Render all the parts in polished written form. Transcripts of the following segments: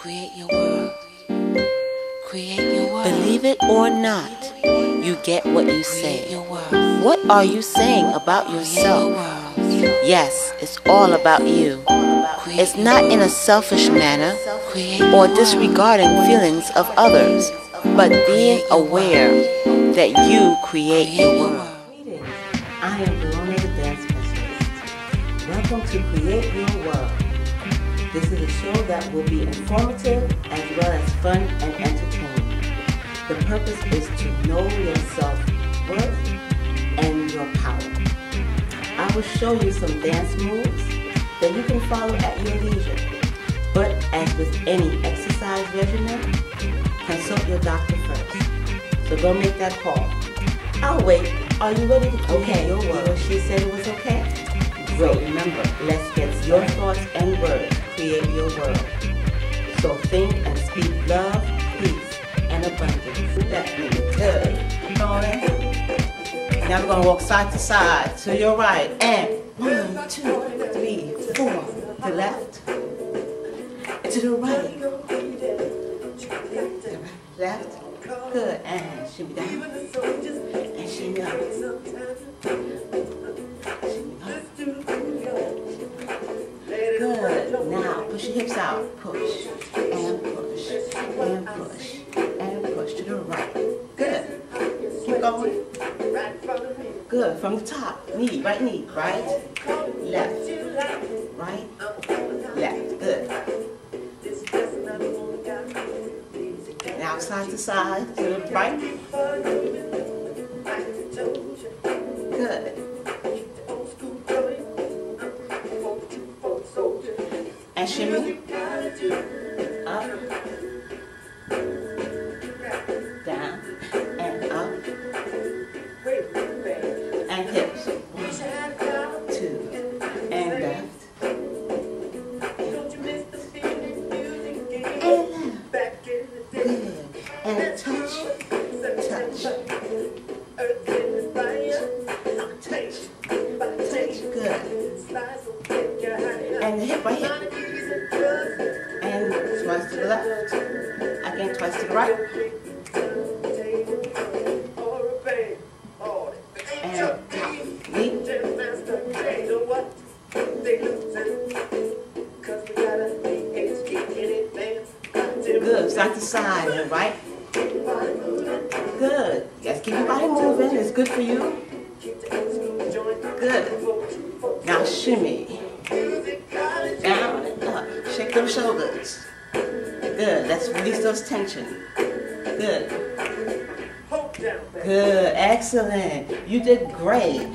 Create your world. Create your world. Believe it or not, you get what you say. Create your world. What are you saying about yourself? Yes, it's all about you. It's not in a selfish manner or disregarding feelings of others, but being aware that you create your world. Greetings. I am Barone, the dance specialist. Welcome to Create Your World. This is a show that will be informative as well as fun and entertaining. The purpose is to know your self-worth and your power. I will show you some dance moves that you can follow at your leisure. But as with any exercise regimen, consult your doctor first. So don't make that call. I'll wait. Are you ready to create your world? She said it was okay? Great. Remember, let's get your thoughts and words. Create your world. So think and speak love, peace, and abundance. That's really good. Now we're going to walk side to side to your right. And 1, 2, 3, 4. To the left. And to the right. Left. Good. And shimmy down. And shimmy up. Good. Now push your hips out. Push and push and push and push to the right. Good. Keep going. Good. From the top. Knee. Right knee. Right. Left. Right. Left. Good. Now side to side to the right. Good. And shimmy. Up. Down. And up. And hips. 1, 2. And left. And touch, touch, good. And the hip right hip. And twice to the left. Again, twice to the right. And top, knee. Good, side to side and right. Good. Yes, keep your body moving. It's good for you. Good. Now shimmy. Down and up. Shake those shoulders. Good. Let's release those tension. Good. Good. Excellent. You did great.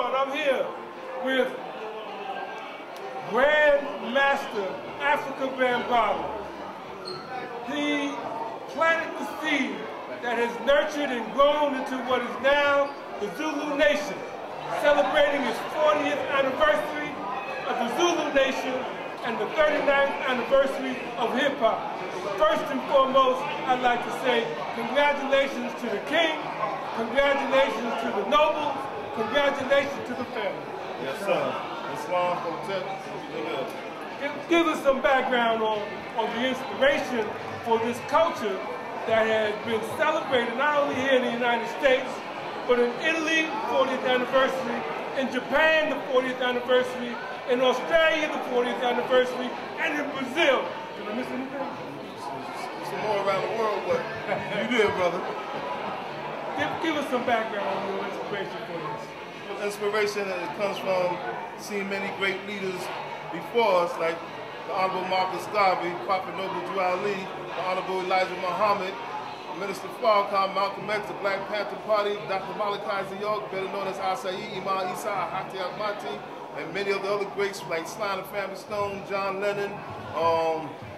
on, I'm here with Grand Master Afrika Bambaataa. He planted the seed that has nurtured and grown into what is now the Zulu Nation, celebrating its 40th anniversary of the Zulu Nation and the 39th anniversary of hip-hop. First and foremost, I'd like to say congratulations to the king, congratulations to the nobles, congratulations to the family. Yes, sir. Islam protect. Give us some background on the inspiration for this culture that has been celebrated not only here in the United States, but in Italy, 40th anniversary, in Japan, the 40th anniversary, in Australia, the 40th anniversary, and in Brazil. Did I miss anything? Some more around the world, but you did, brother. Give us some background on your inspiration for this. Well, inspiration, it comes from seeing many great leaders before us, like the Honorable Marcus Garvey, Prophet Noble Drew Ali, the Honorable Elijah Muhammad, Minister Farrakhan, Malcolm X, the Black Panther Party, Dr. Malachi York, better known as Asai, Imam Isa, Ahati Akmati, and many of the other greats like Sly and Family Stone, John Lennon,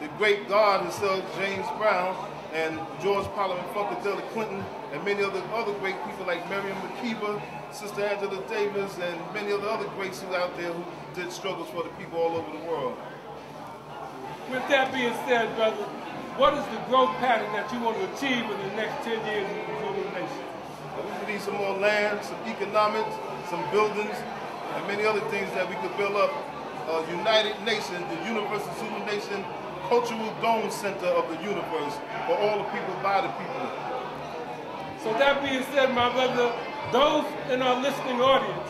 the great God himself, James Brown, and George Parliament Funkadelic Clinton, and many of the other great people like Miriam Makeba, Sister Angela Davis, and many of the other greats who out there who did struggles for the people all over the world. With that being said, brother, what is the growth pattern that you want to achieve in the next 10 years in the Zulu Nation? We need some more land, some economics, some buildings, and many other things that we could build up a united nation, the Universal Zulu Nation, cultural dome center of the universe for all the people, by the people. So that being said, my brother, those in our listening audience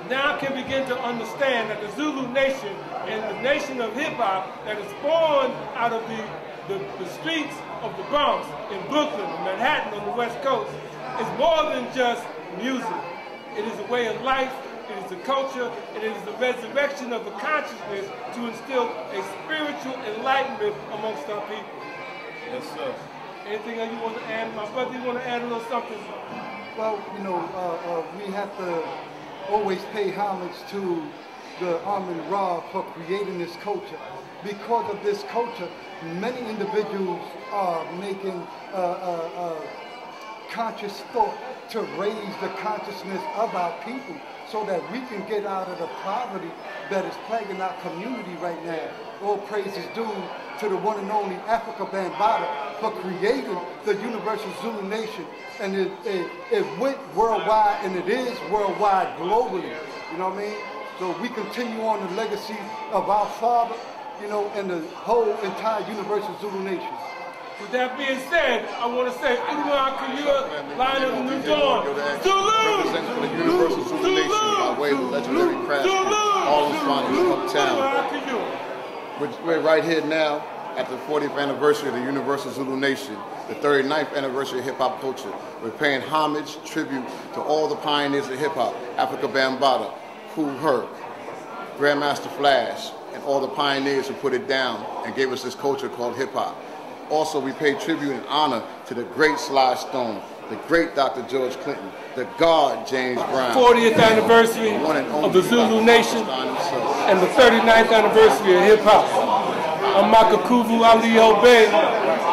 now can begin to understand that the Zulu Nation and the nation of hip-hop that is born out of the streets of the Bronx in Brooklyn and Manhattan on the West Coast is more than just music. It is a way of life, it is a culture, it is the resurrection of a consciousness to instill a spiritual enlightenment amongst our people. Yes, sir. Anything else you want to add? My brother, you want to add a little something? Well, you know, we have to always pay homage to the Amun Ra for creating this culture. Because of this culture, many individuals are making conscious thought to raise the consciousness of our people so that we can get out of the poverty that is plaguing our community right now. All praise is due to the one and only Afrika Bambaataa for creating the Universal Zulu Nation. And it went worldwide, and it is worldwide globally, you know what I mean? So we continue on the legacy of our father, you know, and the whole entire Universal Zulu Nation. With that being said, I want to say, Uruwa Kayua, Lion of the New Dawn, Zulu! Representing the Universal Zulu Nation by way of the legendary craftsman, all the sponsors uptown. We're right here now at the 40th anniversary of the Universal Zulu Nation, the 39th anniversary of hip-hop culture. We're paying homage, tribute to all the pioneers of hip-hop, Afrika Bambaataa, Kool Herc, Grandmaster Flash, and all the pioneers who put it down and gave us this culture called hip-hop. Also, we pay tribute and honor to the great Sly Stone, the great Dr. George Clinton, the God James Brown. 40th anniversary of the Zulu Nation and the 39th anniversary of hip-hop. I'm Makakuvu Ali Obey,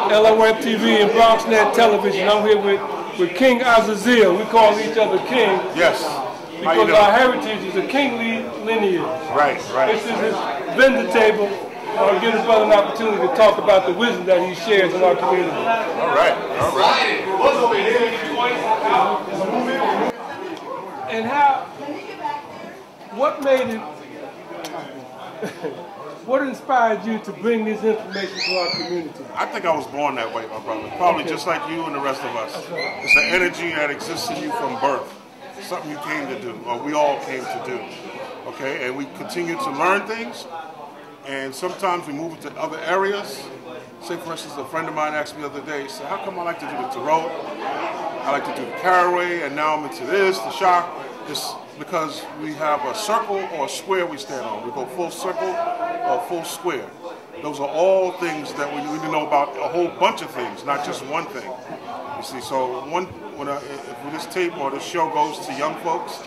LOF TV and BronxNet Television. I'm here with King Azazel. We call each other King. Yes. Because our heritage is a kingly lineage. Right. This is his vendor table. I'll give his brother an opportunity to talk about the wisdom that he shares in our community. All right. And what made it, what inspired you to bring this information to our community? I think I was born that way, my brother. Probably just like you and the rest of us. It's an energy that exists in you from birth. Something you came to do, or we all came to do. Okay, and we continue to learn things. And sometimes we move into other areas. Say, for instance, a friend of mine asked me the other day, he said, how come I like to do the tarot? I like to do the caraway, and now I'm into this, the shock. It's because we have a circle or a square we stand on. We go full circle or full square. Those are all things that we need to know about, a whole bunch of things, not just one thing. You see, so when this tape or this show goes to young folks,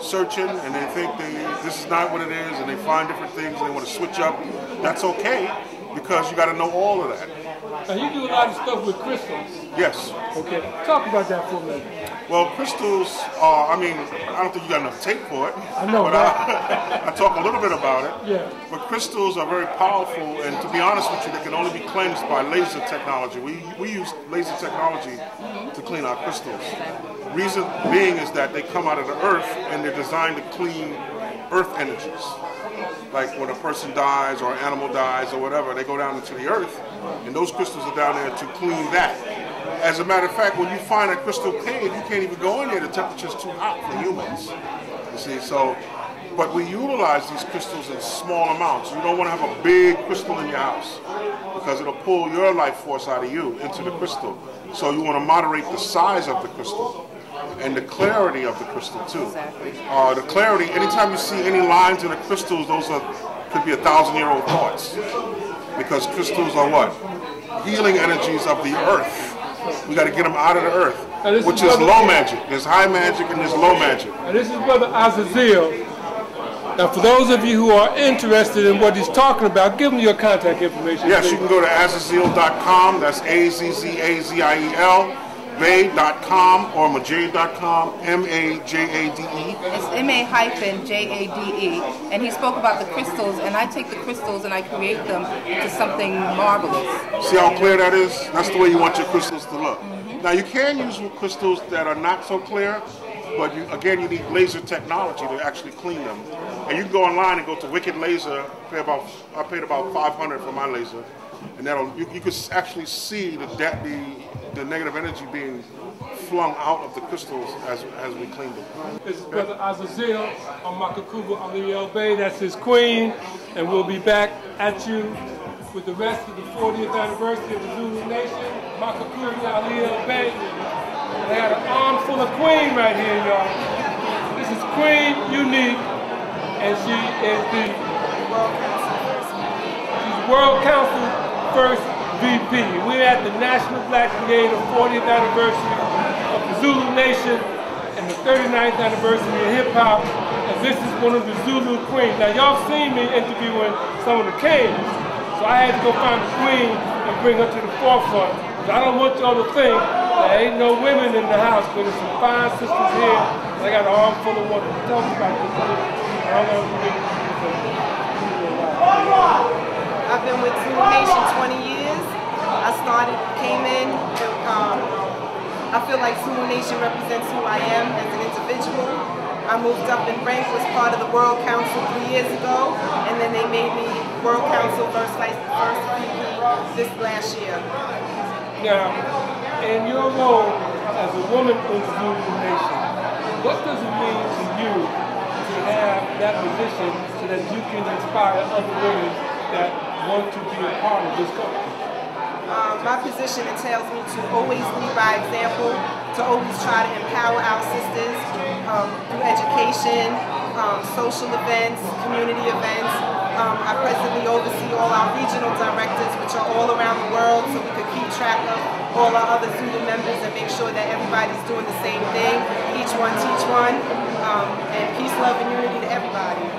searching and they think this is not what it is, and they find different things and they want to switch up, that's okay, because you got to know all of that. Now you do a lot of stuff with crystals. Yes. Okay. Talk about that for a minute. Well, crystals are, I mean, I don't think you got enough tape for it. I know, but I talk a little bit about it. Yeah. But crystals are very powerful, and to be honest with you, they can only be cleansed by laser technology. We use laser technology to clean our crystals. Reason being is that they come out of the earth and they're designed to clean earth energies. Like when a person dies or an animal dies or whatever, they go down into the earth, and those crystals are down there to clean that. As a matter of fact, when you find a crystal cave, you can't even go in there. The temperature's too hot for humans. You see, so, but we utilize these crystals in small amounts. You don't want to have a big crystal in your house because it'll pull your life force out of you into the crystal. So you want to moderate the size of the crystal and the clarity of the crystal too. Exactly. The clarity, anytime you see any lines in the crystals, those could be 1,000-year-old thoughts. Because crystals are what? Healing energies of the earth. We got to get them out of the earth, which is low magic. There's high magic and there's low magic. And this is Brother Azazel. Now, for those of you who are interested in what he's talking about, give them your contact information. Yes, you can go to azazel.com. That's AZZAZIEL. Bay.com or Majade.com, MAJADE. It's MA-JADE, and he spoke about the crystals, and I take the crystals and I create them into something marvelous. See how clear that is? That's the way you want your crystals to look. Now you can use crystals that are not so clear, but again you need laser technology to actually clean them. And you can go online and go to Wicked Laser. I paid about $500 for my laser, and you can actually see the negative energy being flung out of the crystals as we clean them. This is Brother Azazel on Makakubu Aliel Bay. That's his queen, and we'll be back at you with the rest of the 40th anniversary of the Zulu Nation, Makakubu Aliel Bay. They got an arm full of queen right here, y'all. This is Queen Unique, and she is she's World Council First VP. We're at the National Black Brigade of 40th anniversary of the Zulu Nation and the 39th anniversary of hip hop. And this is one of the Zulu queens. Now y'all seen me interviewing some of the kings, so I had to go find the queen and bring her to the forefront. Because I don't want y'all to think there ain't no women in the house, but there's some fine sisters here. And I got an arm full of women. Tell me about this. I've been with Zulu Nation 20 years. I came in, I feel like Zulu Nation represents who I am as an individual. I moved up in rank, was part of the World Council 3 years ago, and then they made me World Council first VP this last year. Now, in your role as a woman in Zulu Nation, what does it mean to you to have that position so that you can inspire other women that want to be a part of this culture? My position entails me to always lead by example, to always try to empower our sisters through education, social events, community events. I presently oversee all our regional directors, which are all around the world, so we could keep track of all our other Zulu members and make sure that everybody's doing the same thing. Each one teach one, and peace, love, and unity to everybody.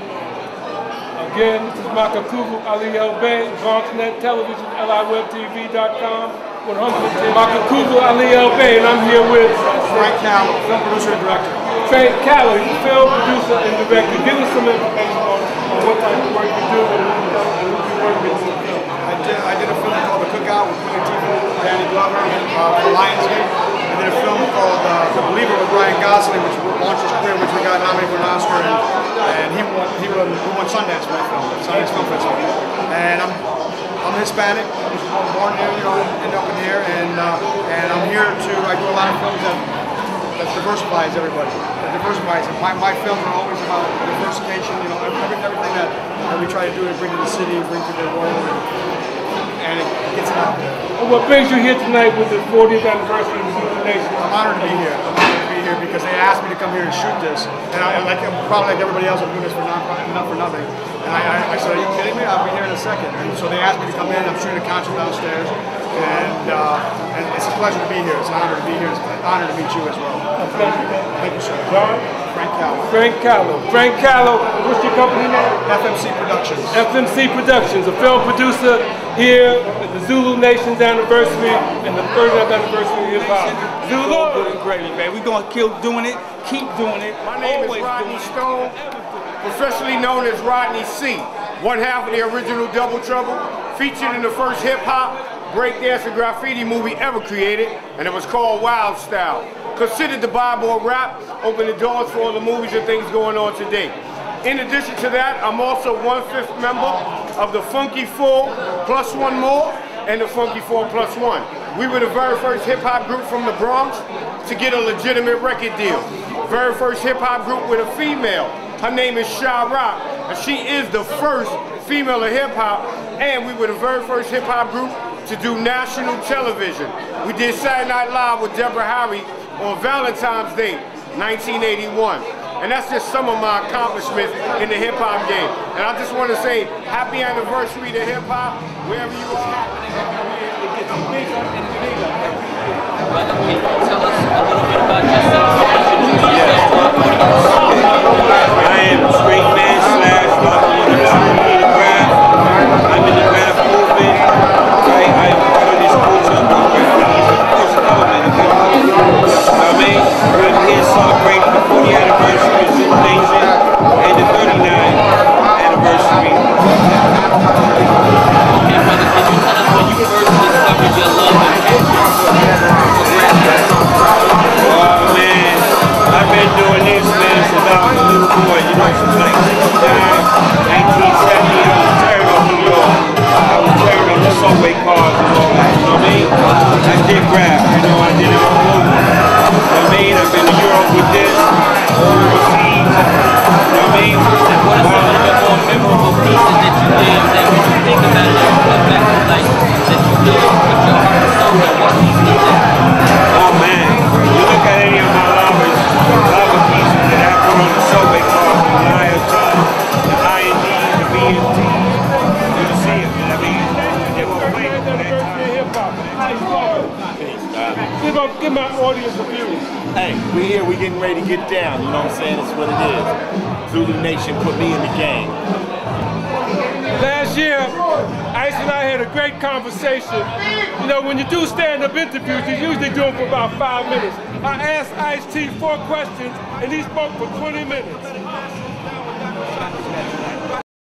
Again, this is Makakubu Aliel Bay, BronxNet Television, LIWebTV.com, 110 Makakubu Aliel Bay, and I'm here with Frank Callow, film producer and director. Frank Callow, film producer and director. Give us some information on what type of work you do and who you work with in the film. I did a film called The Cookout with Queen Latifah, Danny Glover for Lionsgate. I did a film called The Believer with Ryan Gosling, which launched his career, which we got nominated for an Oscar, and he won Sundance with my film, Sundance Film Festival. And I'm Hispanic. I was born here, ended up in here, and I'm here to. I do a lot of films that diversifies everybody. That diversifies. And my films are always about diversification. Everything that we try to do to bring to the city, bring to the world, and it gets it out there. Well, what brings you here tonight with the 40th anniversary of the Zulu Nation? I'm honored to be here. I'm honored to be here because they asked me to come here and shoot this, and I'm probably like everybody else, I'm doing this for not for nothing. And I said, "Are you kidding me? I'll be here in a second." And so they asked me to come in. I'm shooting a concert downstairs, and it's a pleasure to be here. It's an honor to be here. It's an honor to meet you as well. Thank you. Thank you, sir. John? Frank. Callow. Frank Callow. Frank Callow, what's your company name? FMC Productions. FMC Productions, a film producer here at the Zulu Nation's anniversary and the 30th anniversary of hip hop. Zulu! Good and gravy, man. We're going to keep doing it, My name is Rodney Stone, professionally known as Rodney C. One half of the original Double Trouble, featured in the first hip-hop, breakdance, and graffiti movie ever created, and it was called Wild Style. Considered the Bible of rap, opened the doors for all the movies and things going on today. In addition to that, I'm also 1/5 member of the Funky 4 plus one more and the Funky 4 plus one. We were the very first hip-hop group from the Bronx to get a legitimate record deal. Very first hip-hop group with a female. Her name is Sha Rock, and she is the first female of hip-hop, and we were the very first hip-hop group to do national television. We did Saturday Night Live with Deborah Harry on Valentine's Day, 1981. And that's just some of my accomplishments in the hip-hop game. And I just want to say happy anniversary to hip-hop, wherever you are. It gets bigger and bigger every year. Brother, can you tell us a little bit about yourself? I am a straight man slash Dr. in the craft. I'm in the craft movement. I'm part of this culture. It's an element of hip hop. You know what I mean? I'm here celebrating the 40th anniversary of Zulu Nation and the 39th anniversary. Okay, brother, can you tell us when you first discovered your love for Oh man, I've been doing this, man, since I was a little boy, you know, since like 1970, I was tearing up New York. I was tearing up the subway cars and all that, you know what I mean? I did rap, you know, I did it all over. You know what I mean? I've been to Europe with this, overseas, you know what I mean? What are some of the more memorable pieces that you did that when you think about it, you look back to like that you did with your heart and soul, what piece is that? Oh man, you look at any of my lava pieces that I put on the subway cars, the Lion Time, the IND, the BMT, you'll see it, I mean, they were playing for that time. Give my audience a view. Hey, we here, we getting ready to get down, you know what I'm saying? It's what it is. Zulu Nation put me in the game. Last year, Ice and I had a great conversation. You know, when you do stand-up interviews, you usually do them for about 5 minutes. I asked Ice-T 4 questions, and he spoke for 20 minutes.